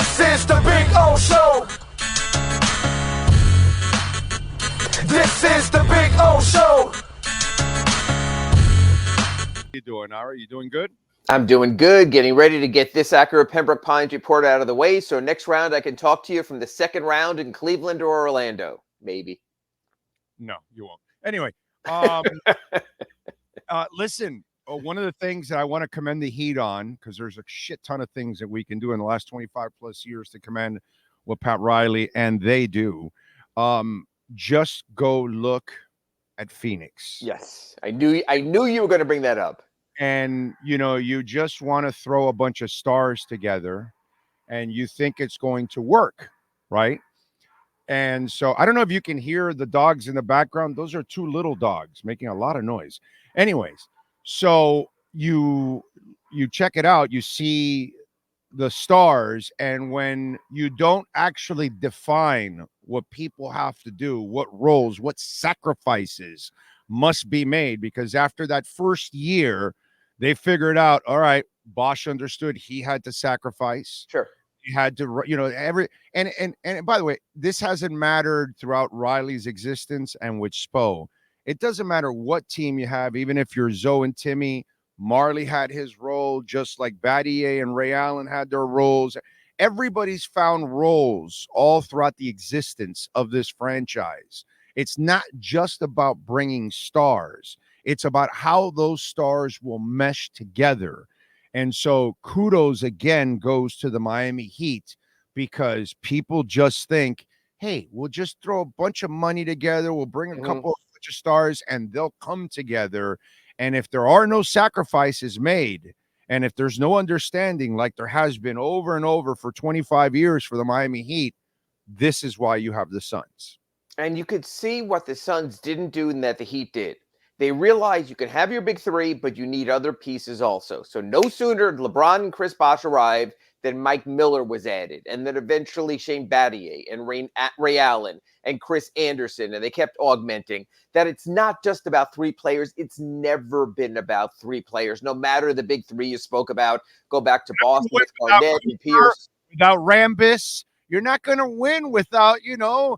This is the Big O Show. This is the Big O Show. How you doing, Ira? You doing good? I'm doing good, getting ready to get this Acura Pembroke Pines report out of the way, so next round I can talk to you from the second round in Cleveland or Orlando, maybe. No, you won't. Anyway, listen, one of the things that I want to commend the Heat on, because there's a shit ton of things that we can do in the last 25 plus years to commend what Pat Riley and they do. Just go look at Phoenix. Yes, I knew you were going to bring that up. And, you know, you just want to throw a bunch of stars together and you think it's going to work, right? And so I don't know if you can hear the dogs in the background. Those are two little dogs making a lot of noise. Anyways, so you check it out, you see the stars, and when you don't actually define what people have to do, what roles, what sacrifices must be made, because after that first year, they figured out, all right, Bosch understood he had to sacrifice. Sure. He had to, you know, and by the way, this hasn't mattered throughout Riley's existence and with Spo. It doesn't matter what team you have, even if you're Zoe and Timmy. Marley had his role, just like Battier and Ray Allen had their roles. Everybody's found roles all throughout the existence of this franchise. It's not just about bringing stars. It's about how those stars will mesh together. And so kudos again goes to the Miami Heat, because people just think, hey, we'll just throw a bunch of money together. We'll bring a couple of stars and they'll come together. And if there are no sacrifices made, and if there's no understanding like there has been over and over for 25 years for the Miami Heat, this is why you have the Suns. And you could see what the Suns didn't do and that the Heat did. They realized you can have your big three, but you need other pieces also. So no sooner did LeBron and Chris Bosh arrive than Mike Miller was added, and then eventually Shane Battier and Ray Allen and Chris Anderson, and they kept augmenting. That it's not just about three players. It's never been about three players, no matter the big three you spoke about. Go back to Boston with Garnett and Pierce. Without Rambis, you're not going to win without, you know,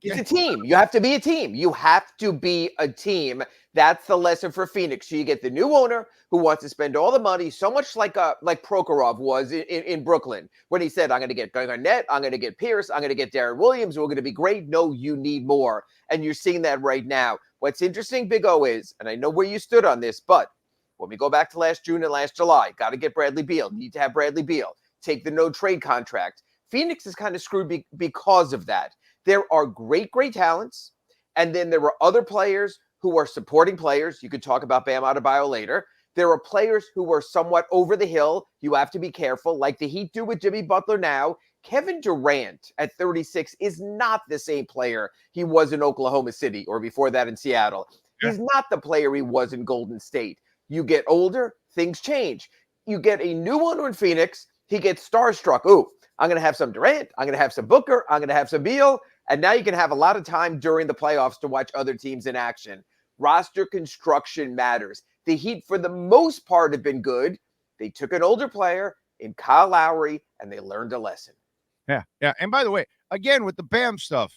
It's a team. You have to be a team. You have to be a team. That's the lesson for Phoenix. So you get the new owner who wants to spend all the money, so much like Prokhorov was in Brooklyn, when he said, I'm going to get Garnett, I'm going to get Pierce, I'm going to get Darren Williams, we're going to be great. No, you need more. And you're seeing that right now. What's interesting, Big O, is, and I know where you stood on this, but when we go back to last June and last July, got to get Bradley Beal, need to have Bradley Beal, take the no trade contract. Phoenix is kind of screwed because of that. There are great, great talents, and then there are other players who are supporting players. You could talk about Bam Adebayo later. There are players who are somewhat over the hill. You have to be careful, like the Heat do with Jimmy Butler now. Kevin Durant at 36 is not the same player he was in Oklahoma City or before that in Seattle. Yeah. He's not the player he was in Golden State. You get older, things change. You get a new owner in Phoenix, he gets starstruck. Ooh, I'm going to have some Durant. I'm going to have some Booker. I'm going to have some Beal. And now you can have a lot of time during the playoffs to watch other teams in action. Roster construction matters. The Heat, for the most part, have been good. They took an older player in Kyle Lowry, and they learned a lesson. Yeah. And by the way, again, with the Bam stuff,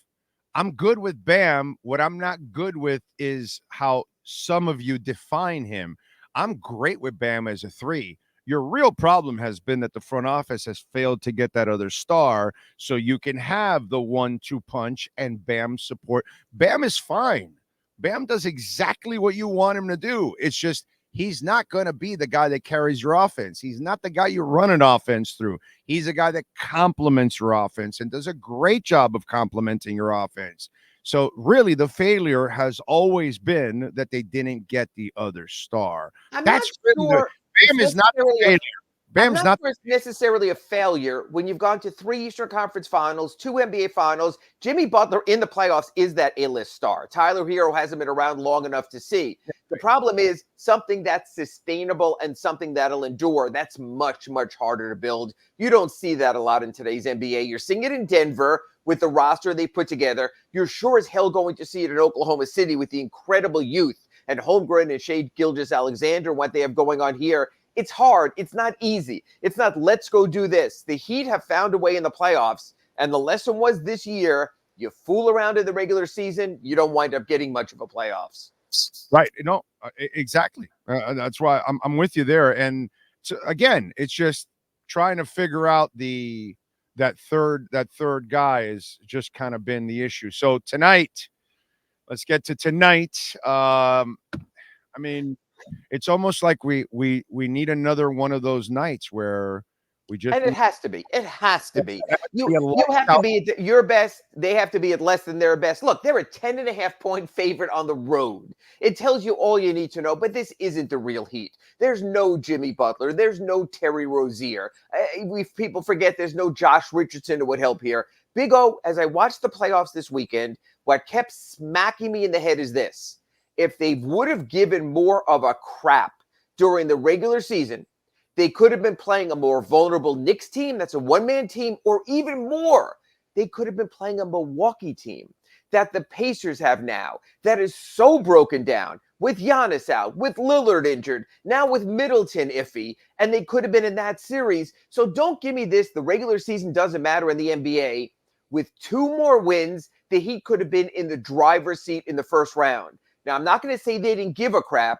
I'm good with Bam. What I'm not good with is how some of you define him. I'm great with Bam as a three. Your real problem has been that the front office has failed to get that other star, so you can have the 1-2 punch and Bam support. Bam is fine. Bam does exactly what you want him to do. It's just he's not going to be the guy that carries your offense. He's not the guy you run an offense through. He's a guy that complements your offense and does a great job of complementing your offense. So really the failure has always been that they didn't get the other star. That's really good. Bam is not a failure. Bam's not necessarily a failure when you've gone to 3 Eastern Conference Finals, 2 NBA Finals. Jimmy Butler in the playoffs is that A-list star. Tyler Hero hasn't been around long enough to see. The problem is something that's sustainable and something that'll endure. That's much, much harder to build. You don't see that a lot in today's NBA. You're seeing it in Denver with the roster they put together. You're sure as hell going to see it in Oklahoma City with the incredible youth and Holmgren and Shai Gilgeous-Alexander, what they have going on here. It's hard. It's not easy. It's not let's go do this. The Heat have found a way in the playoffs, and the lesson was this year, you fool around in the regular season, you don't wind up getting much of a playoffs. Right. No, exactly. That's why I'm with you there. And so, again, it's just trying to figure out that third guy has just kind of been the issue. So tonight, let's get to tonight. I mean, it's almost like we need another one of those nights where we just, and it has to be. It has to be. You a have to be at your best. They have to be at less than their best. Look, they're a 10.5-point favorite on the road. It tells you all you need to know, but this isn't the real Heat. There's no Jimmy Butler. There's no Terry Rozier. People forget there's no Josh Richardson who would help here. Big O, as I watched the playoffs this weekend, what kept smacking me in the head is this. If they would have given more of a crap during the regular season, they could have been playing a more vulnerable Knicks team that's a one-man team, or even more, they could have been playing a Milwaukee team that the Pacers have now that is so broken down, with Giannis out, with Lillard injured, now with Middleton iffy, and they could have been in that series. So don't give me this, the regular season doesn't matter in the NBA. With 2 more wins, the Heat could have been in the driver's seat in the first round. Now, I'm not going to say they didn't give a crap,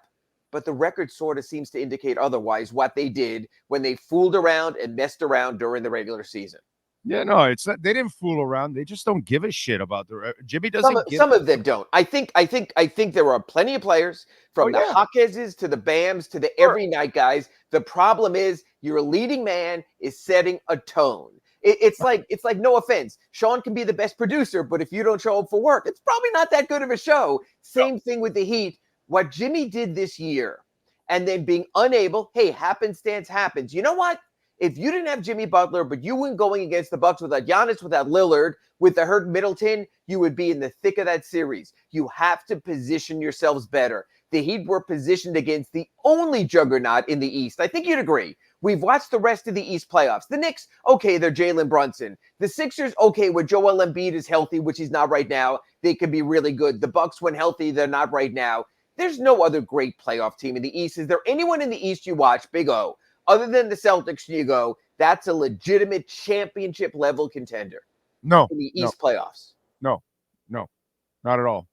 but the record sort of seems to indicate otherwise what they did when they fooled around and messed around during the regular season. Yeah, no, it's not, they didn't fool around. They just don't give a shit about Jimmy doesn't. Some of them don't. I think there are plenty of players from the Jaquez's to the Bams to the every night guys. The problem is your leading man is setting a tone. It's like, no offense, Sean can be the best producer, but if you don't show up for work, it's probably not that good of a show. Same thing with the Heat. What Jimmy did this year, and then being unable, hey, happenstance happens. You know what? If you didn't have Jimmy Butler, but you weren't going against the Bucks without Giannis, without Lillard, with the hurt Middleton, you would be in the thick of that series. You have to position yourselves better. The Heat were positioned against the only juggernaut in the East. I think you'd agree. We've watched the rest of the East playoffs. The Knicks, okay, they're Jalen Brunson. The Sixers, okay, when Joel Embiid is healthy, which he's not right now, they could be really good. The Bucks, when healthy, they're not right now. There's no other great playoff team in the East. Is there anyone in the East you watch, Big O, other than the Celtics, you go, that's a legitimate championship level contender? No. In the East playoffs. No, not at all.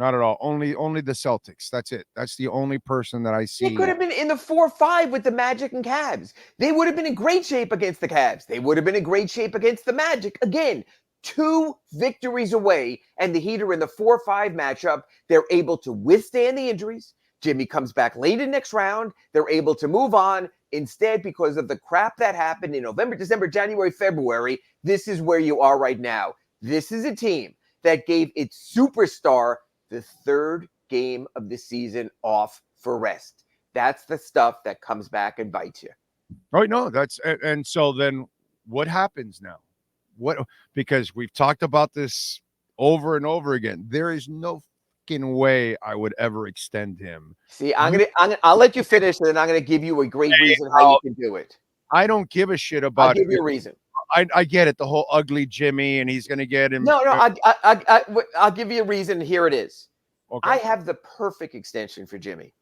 Not at all. Only the Celtics. That's it. That's the only person that I see. They could have been in the 4-5 with the Magic and Cavs. They would have been in great shape against the Cavs. They would have been in great shape against the Magic. Again, 2 victories away, and the Heat are in the 4-5 matchup. They're able to withstand the injuries. Jimmy comes back late in next round. They're able to move on. Instead, because of the crap that happened in November, December, January, February, this is where you are right now. This is a team that gave its superstar the 3rd game of the season off for rest. That's the stuff that comes back and bites you. Oh, no, and so then what happens now? Because we've talked about this over and over again. There is no fucking way I would ever extend him. See, I'll let you finish, and then I'm gonna give you a great reason how you can do it. I don't give a shit about. I'll give you a reason. I get it, the whole ugly Jimmy, and he's gonna get him. No, I'll give you a reason. Here it is. Okay. I have the perfect extension for Jimmy.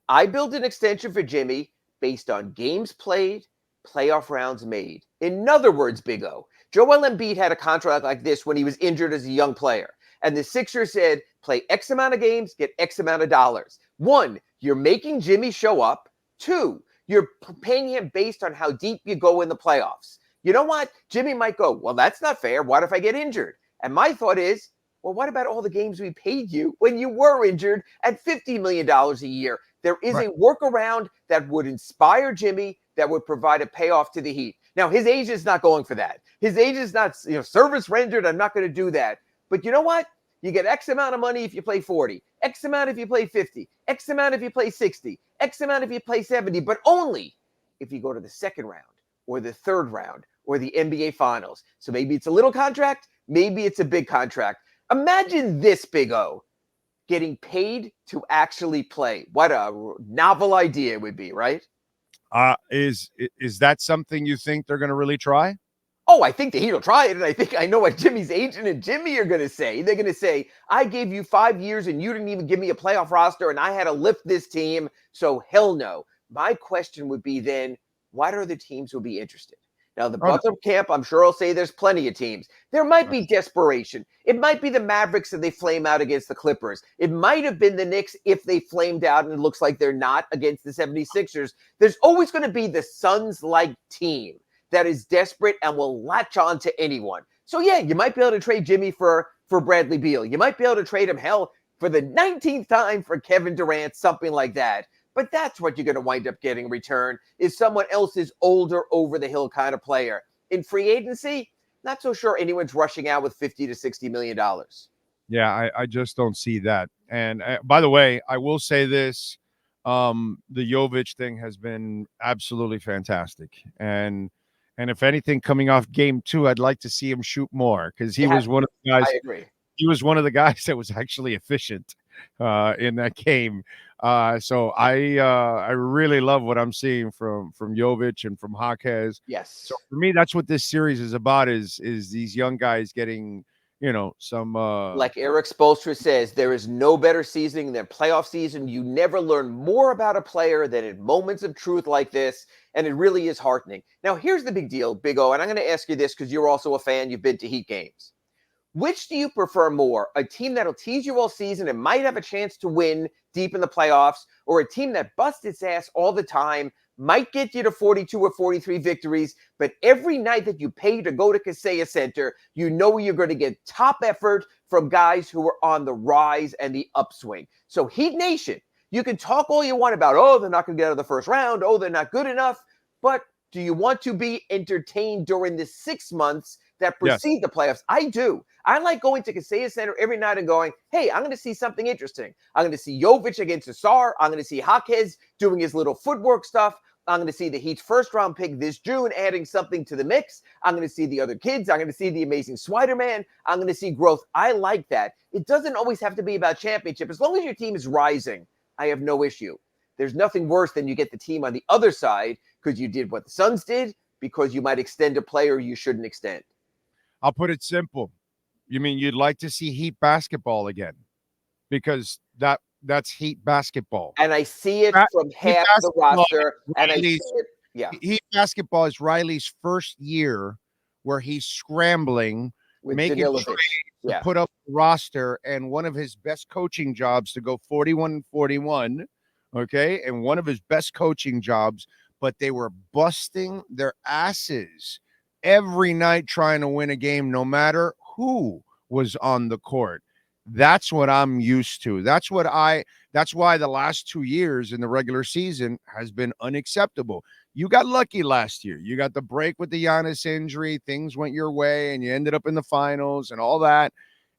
I built an extension for Jimmy based on games played, playoff rounds made. In other words, Big O, Joel Embiid had a contract like this when he was injured as a young player. And the Sixers said, play X amount of games, get X amount of dollars. 1, you're making Jimmy show up. 2, you're paying him based on how deep you go in the playoffs. You know what? Jimmy might go, well, that's not fair. What if I get injured? And my thought is, well, what about all the games we paid you when you were injured at $50 million a year? There is a workaround that would inspire Jimmy, that would provide a payoff to the Heat. Now, his agent is not going for that. His agent is not, service rendered. I'm not going to do that. But you know what? You get X amount of money if you play 40, X amount if you play 50, X amount if you play 60, X amount if you play 70, but only if you go to the 2nd round or the 3rd round or the NBA Finals. So maybe it's a little contract, maybe it's a big contract. Imagine this, Big O, getting paid to actually play. What a novel idea it would be, right? Is that something you think they're going to really try? Oh, I think the Heat will try it, and I know what Jimmy's agent and Jimmy are going to say. They're going to say, I gave you 5 years, and you didn't even give me a playoff roster, and I had to lift this team, so hell no. My question would be then, what other teams will be interested? Now, the Oh, Butler camp, I'm sure will say there's plenty of teams. There might be desperation. It might be the Mavericks if they flame out against the Clippers. It might have been the Knicks if they flamed out and it looks like they're not against the 76ers. There's always going to be the Suns-like team that is desperate and will latch on to anyone. So, yeah, you might be able to trade Jimmy for Bradley Beal. You might be able to trade him, hell, for the 19th time for Kevin Durant, something like that. But that's what you're going to wind up getting in return, is someone else's older, over-the-hill kind of player. In free agency, not so sure anyone's rushing out with $50 to $60 million. Yeah, I just don't see that. And by the way, I will say this. The Jovic thing has been absolutely fantastic. And if anything, coming off game 2, I'd like to see him shoot more because he was one of the guys. I agree. He was one of the guys that was actually efficient in that game. So I really love what I'm seeing from Jovic and from Jaquez. Yes. So for me, that's what this series is about: is these young guys getting, some like Eric Spoelstra says, there is no better seasoning than playoff season. You never learn more about a player than in moments of truth like this, and it really is heartening. Now, here's the big deal, Big O, and I'm going to ask you this because you're also a fan. You've been to Heat games. Which do you prefer more? A team that'll tease you all season and might have a chance to win deep in the playoffs, or a team that busts its ass all the time, might get you to 42 or 43 victories, but every night that you pay to go to Kaseya Center, you know you're going to get top effort from guys who are on the rise and the upswing. So Heat Nation, you can talk all you want about, oh, they're not going to get out of the first round, oh, they're not good enough, but do you want to be entertained during the 6 months that precede the playoffs? I do. I like going to Kaseya Center every night and going, hey, I'm going to see something interesting. I'm going to see Jovic against Asar. I'm going to see Jaquez doing his little footwork stuff. I'm going to see the Heat's first-round pick this June adding something to the mix. I'm going to see the other kids. I'm going to see the amazing Swider-Man. I'm going to see growth. I like that. It doesn't always have to be about championship. As long as your team is rising, I have no issue. There's nothing worse than you get the team on the other side because you did what the Suns did, because you might extend a player you shouldn't extend. I'll put it simple. You mean you'd like to see Heat basketball again? Because that's Heat basketball. And I see it from half the roster. And I see it, Heat basketball is Riley's first year where he's scrambling, making trades to put up the roster, and one of his best coaching jobs to go 41-41, okay? And one of his best coaching jobs, but they were busting their asses every night trying to win a game, no matter who was on the court. That's what I'm used to. That's why the last 2 years in the regular season has been unacceptable. You got lucky last year. You got the break with the Giannis injury. Things went your way and you ended up in the finals and all that.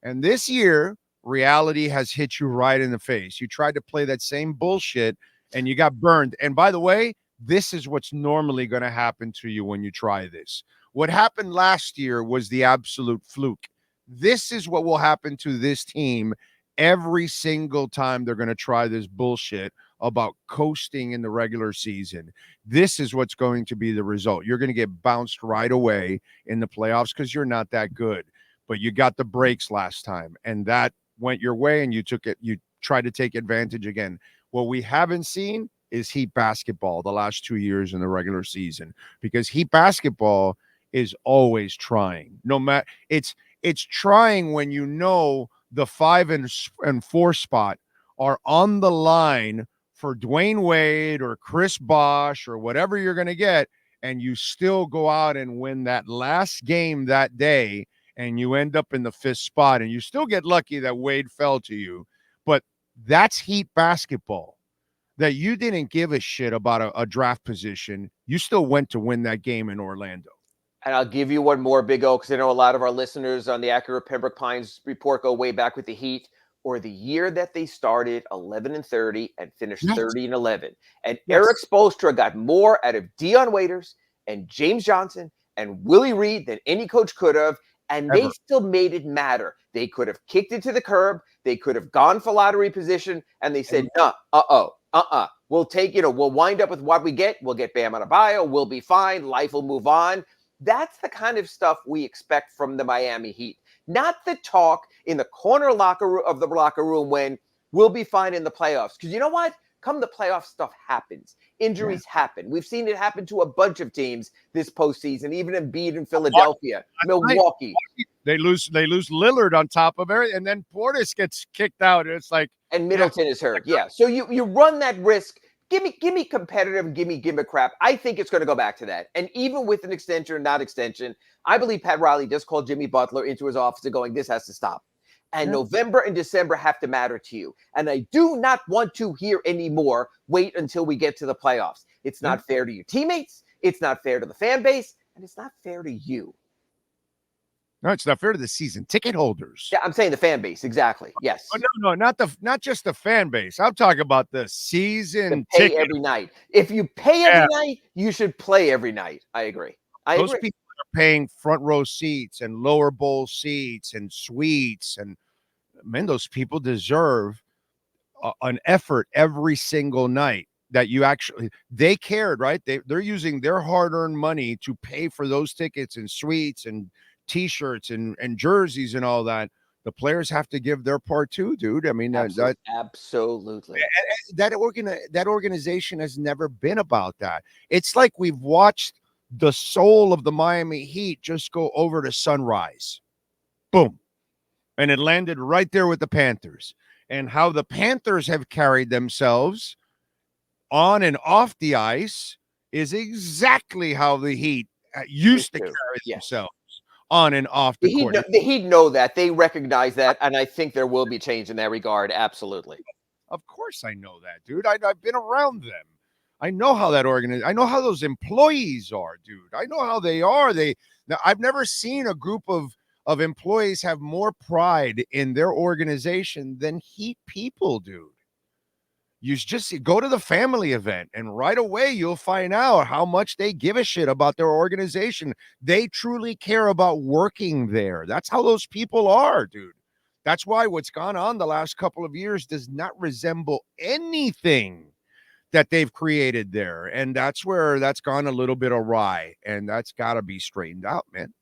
And this year, reality has hit you right in the face. You tried to play that same bullshit and you got burned. And by the way, this is what's normally going to happen to you when you try this. What happened last year was the absolute fluke. This is what will happen to this team every single time they're going to try this bullshit about coasting in the regular season. This is what's going to be the result. You're going to get bounced right away in the playoffs because you're not that good. But you got the breaks last time, and that went your way, and you took it. You tried to take advantage again. What we haven't seen is Heat basketball the last 2 years in the regular season, because Heat basketball is always trying. No matter it's trying when you know the 5 and 4 spot are on the line for Dwayne Wade or Chris Bosh or whatever you're going to get, and you still go out and win that last game that day, and you end up in the 5th spot, and you still get lucky that Wade fell to you. But that's Heat basketball, that you didn't give a shit about a draft position. You still went to win that game in Orlando. And I'll give you one more, Big O, because I know a lot of our listeners on the Accurate Pembroke Pines report go way back with the Heat, or the year that they started 11-30 and finished 30-11. And Eric Spoelstra got more out of Dion Waiters and James Johnson and Willie Reed than any coach could have, and they still made it matter. They could have kicked it to the curb. They could have gone for lottery position, and they said, we'll take, we'll wind up with what we get. We'll get Bam Adebayo. We'll be fine. Life will move on. That's the kind of stuff we expect from the Miami Heat. Not the talk in the corner of the locker room when we'll be fine in the playoffs. Because you know what? Come the playoff, stuff happens. Injuries happen. We've seen it happen to a bunch of teams this postseason, even Embiid in Philadelphia, Milwaukee. They lose Lillard on top of it, and then Portis gets kicked out. It's like, and Middleton is hurt. Yeah. So you run that risk. Give me competitive, give me crap. I think it's going to go back to that. And even with an extension or not extension, I believe Pat Riley just called Jimmy Butler into his office and going, this has to stop. And November and December have to matter to you. And I do not want to hear anymore, wait until we get to the playoffs. It's not fair to your teammates. It's not fair to the fan base. And it's not fair to you. No, it's not fair to the season ticket holders. Yeah, I'm saying the fan base. Exactly. Yes. Oh, no, not just the fan base. I'm talking about the season ticket. Every night. If you pay every night, you should play every night. I agree. Those people are paying front row seats and lower bowl seats and suites, and man, those people deserve an effort every single night. That you actually, they cared, right? They're using their hard-earned money to pay for those tickets and suites and T-shirts and jerseys and all that. The players have to give their part too, dude. I mean, absolutely. That organization has never been about that. It's like we've watched the soul of the Miami Heat just go over to Sunrise. Boom. And it landed right there with the Panthers. And how the Panthers have carried themselves on and off the ice is exactly how the Heat used to carry themselves on and off the court. The Heat know that. They recognize that, and I think there will be change in that regard. Absolutely. Of course I know that, dude. I've been around them. I know how that I know how those employees are, dude. I know how they are. I've never seen a group of employees have more pride in their organization than Heat people, dude. You just go to the family event, and right away you'll find out how much they give a shit about their organization. They truly care about working there. That's how those people are, dude. That's why what's gone on the last couple of years does not resemble anything that they've created there. And that's where that's gone a little bit awry, and that's got to be straightened out, man.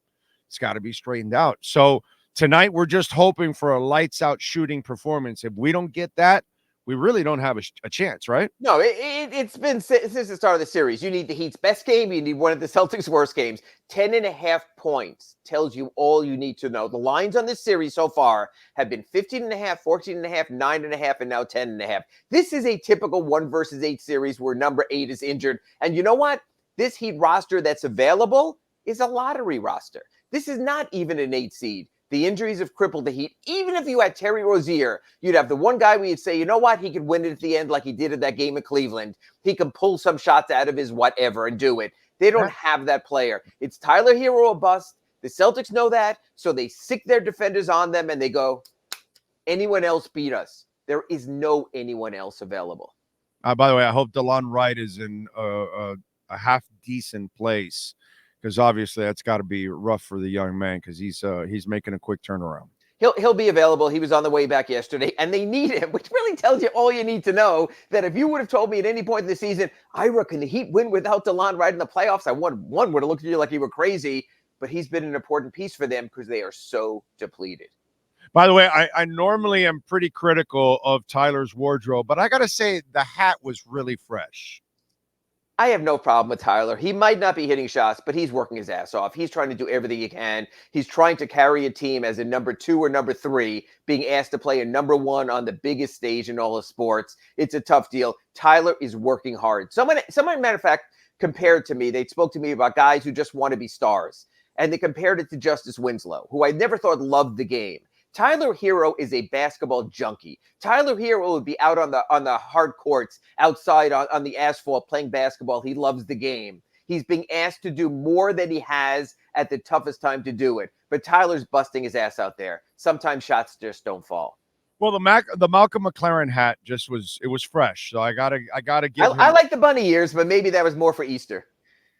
It's got to be straightened out. So tonight we're just hoping for a lights out shooting performance. If we don't get that, we really don't have a chance, right? No, it's been since the start of the series. You need the Heat's best game. You need one of the Celtics' worst games. 10.5 points tells you all you need to know. The lines on this series so far have been 15.5, 14.5, 9.5, and now 10.5. This is a typical 1 versus 8 series where number 8 is injured. And you know what? This Heat roster that's available is a lottery roster. This is not even an 8 seed. The injuries have crippled the Heat. Even if you had Terry Rozier, you'd have the one guy where you'd say, you know what? He could win it at the end like he did at that game in Cleveland. He can pull some shots out of his whatever and do it. They don't have that player. It's Tyler Hero or bust. The Celtics know that, so they sick their defenders on them, and they go, anyone else beat us. There is no anyone else available. By the way, I hope DeLon Wright is in a half-decent place, because obviously that's got to be rough for the young man, because he's making a quick turnaround. He'll be available. He was on the way back yesterday, and they need him, which really tells you all you need to know. That if you would have told me at any point in the season, Ira, can the Heat win without DeLon Wright in the playoffs? One would have looked at you like you were crazy, but he's been an important piece for them because they are so depleted. By the way, I normally am pretty critical of Tyler's wardrobe, but I got to say the hat was really fresh. I have no problem with Tyler. He might not be hitting shots, but he's working his ass off. He's trying to do everything he can. He's trying to carry a team as a number 2 or number 3, being asked to play a number 1 on the biggest stage in all of sports. It's a tough deal. Tyler is working hard. Someone, matter of fact, compared to me, they spoke to me about guys who just want to be stars. And they compared it to Justice Winslow, who I never thought loved the game. Tyler Hero is a basketball junkie. Tyler Hero would be out on the hard courts, outside on the asphalt playing basketball. He loves the game. He's being asked to do more than he has at the toughest time to do it. But Tyler's busting his ass out there. Sometimes shots just don't fall. Well, the Malcolm McLaren hat it was fresh. So I gotta give him. I like the bunny ears, but maybe that was more for Easter.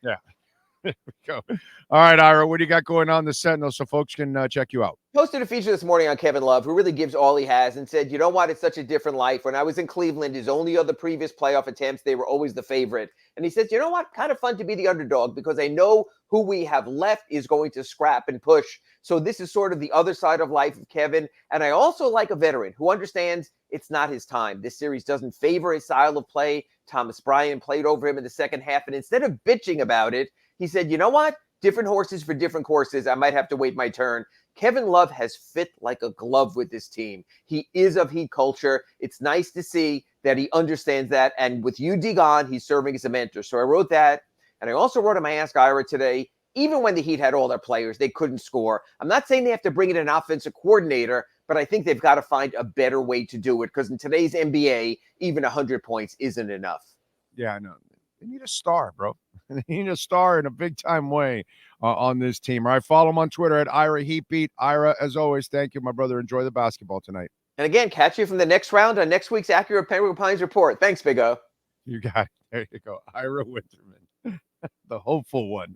Yeah. Go. All right, Ira, what do you got going on the Sentinel so folks can check you out? Posted a feature this morning on Kevin Love, who really gives all he has, and said, you know what, it's such a different life. When I was in Cleveland, his only other previous playoff attempts, they were always the favorite. And he says, you know what, kind of fun to be the underdog because I know who we have left is going to scrap and push. So this is sort of the other side of life of Kevin. And I also like a veteran who understands it's not his time. This series doesn't favor his style of play. Thomas Bryant played over him in the second half. And instead of bitching about it, he said, you know what? Different horses for different courses. I might have to wait my turn. Kevin Love has fit like a glove with this team. He is of Heat culture. It's nice to see that he understands that. And with UD gone, he's serving as a mentor. So I wrote that. And I also wrote him, I asked Ira today, even when the Heat had all their players, they couldn't score. I'm not saying they have to bring in an offensive coordinator, but I think they've got to find a better way to do it because in today's NBA, even 100 points isn't enough. Yeah, I know. They need a star, bro. They need a star in a big-time way on this team. All right, follow him on Twitter at Ira Heatbeat. Ira, as always, thank you, my brother. Enjoy the basketball tonight. And again, catch you from the next round on next week's Accurate Pembroke Pines Report. Thanks, Big O. You got it. There you go. Ira Winderman, the hopeful one.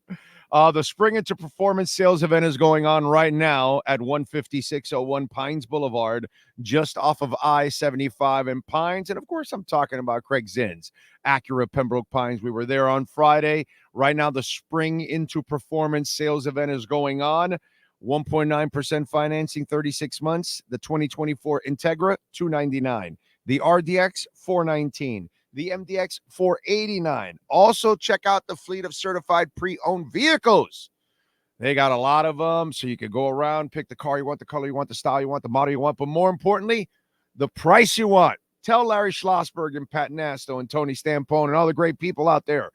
The Spring into Performance sales event is going on right now at 15601 Pines Boulevard, just off of I-75 in Pines. And, of course, I'm talking about Craig Zinn's Acura Pembroke Pines. We were there on Friday. Right now, the Spring into Performance sales event is going on. 1.9% financing, 36 months. The 2024 Integra, $299. The RDX, $419. The MDX, $489. Also, check out the fleet of certified pre-owned vehicles. They got a lot of them, so you can go around, pick the car you want, the color you want, the style you want, the model you want, but more importantly, the price you want. Tell Larry Schlossberg and Pat Nasto and Tony Stampone and all the great people out there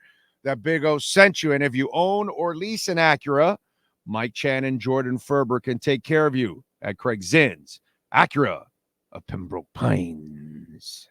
that Big O sent you. And if you own or lease an Acura, Mike Chan and Jordan Ferber can take care of you at Craig Zinn's Acura of Pembroke Pines.